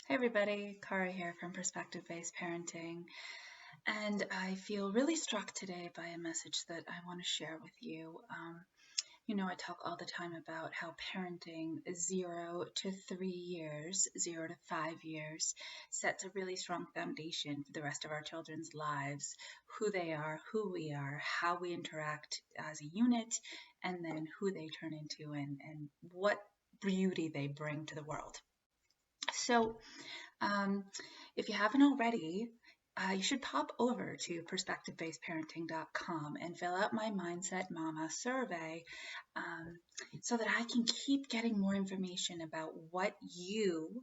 Hey everybody, Cara here from Perspective-Based Parenting, and I feel really struck today by a message that I want to share with you. I talk all the time about how parenting 0 to 3 years, 0 to 5 years, sets a really strong foundation for the rest of our children's lives, who they are, who we are, how we interact as a unit, and then who they turn into and what beauty they bring to the world. So, um, if you haven't already, you should pop over to perspectivebasedparenting.com and fill out my Mindset Mama survey so that I can keep getting more information about what you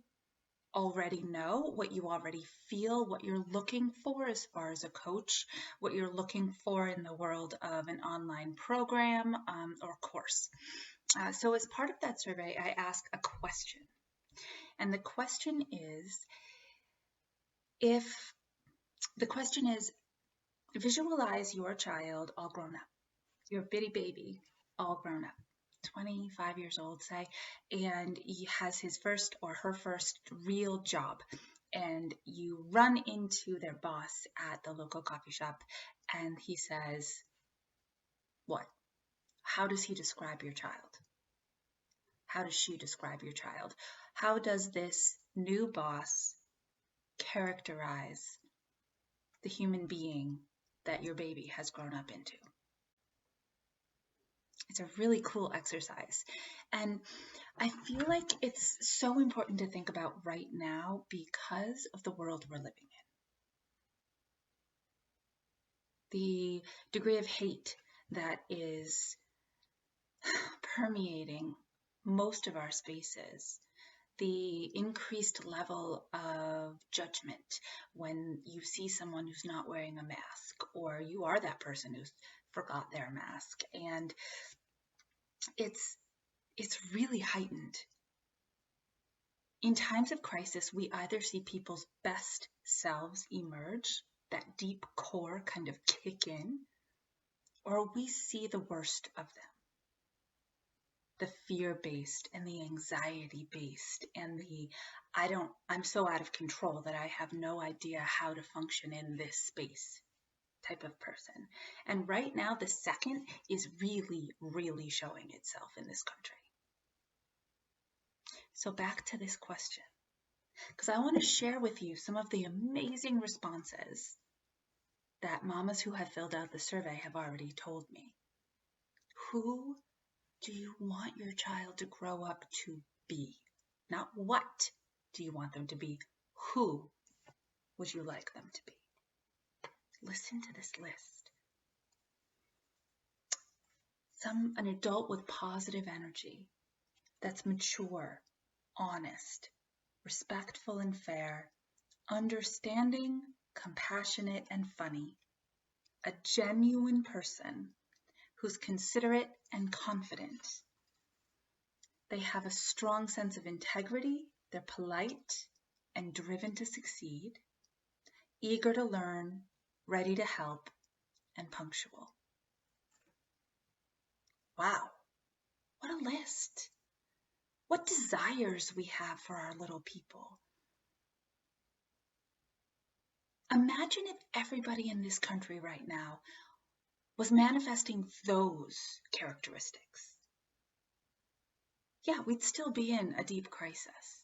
already know, what you already feel, what you're looking for as far as a coach, what you're looking for in the world of an online program or course. So, as part of that survey, I ask a question. And the question is, if the question is, visualize your child all grown up, your bitty baby all grown up, 25 years old, say, and he has his first or her first real job. And you run into their boss at the local coffee shop, and he says, what? How does he describe your child? How does she describe your child? How does this new boss characterize the human being that your baby has grown up into? It's a really cool exercise. And I feel like it's so important to think about right now because of the world we're living in. The degree of hate that is permeating most of our spaces, the increased level of judgment when you see someone who's not wearing a mask, or you are that person who's forgot their mask, and it's really heightened. In times of crisis, we either see people's best selves emerge, that deep core kind of kick in, or we see the worst of them. The fear-based and the anxiety-based and the I'm so out of control that I have no idea how to function in this space type of person. And right now, the second is really, really showing itself in this country. So back to this question, because I want to share with you some of the amazing responses that mamas who have filled out the survey have already told me. Who do you want your child to grow up to be? Not what do you want them to be, who would you like them to be? Listen to this list. An adult with positive energy, that's mature, honest, respectful and fair, understanding, compassionate and funny, a genuine person who's considerate and confident. They have a strong sense of integrity, they're polite and driven to succeed, eager to learn, ready to help, and punctual. Wow, what a list. What desires we have for our little people. Imagine if everybody in this country right now was manifesting those characteristics. Yeah, we'd still be in a deep crisis.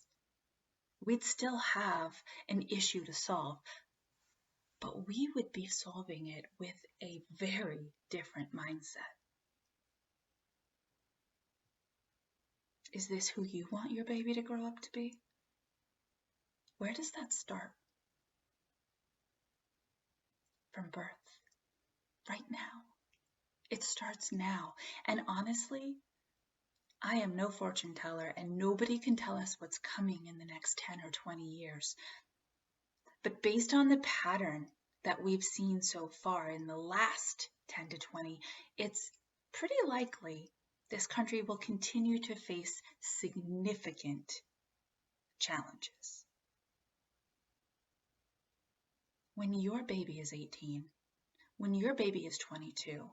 We'd still have an issue to solve, but we would be solving it with a very different mindset. Is this who you want your baby to grow up to be? Where does that start? From birth, right now. It starts now. And honestly, I am no fortune teller, and nobody can tell us what's coming in the next 10 or 20 years. But based on the pattern that we've seen so far in the last 10 to 20, it's pretty likely this country will continue to face significant challenges. When your baby is 18, when your baby is 22,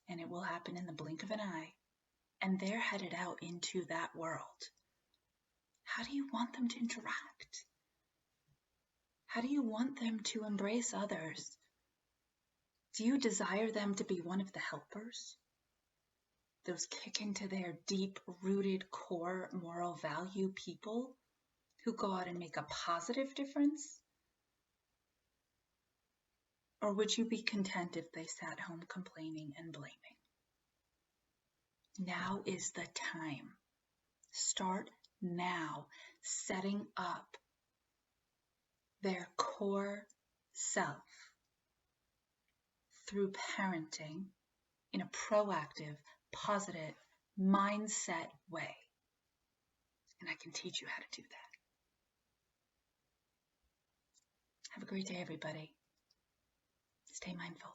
and it will happen in the blink of an eye, and they're headed out into that world, how do you want them to interact? How do you want them to embrace others? Do you desire them to be one of the helpers? Those kick into their deep-rooted core moral value people who go out and make a positive difference? Or would you be content if they sat home complaining and blaming? Now is the time. Start now setting up their core self through parenting in a proactive, positive mindset way. And I can teach you how to do that. Have a great day, everybody. Stay mindful.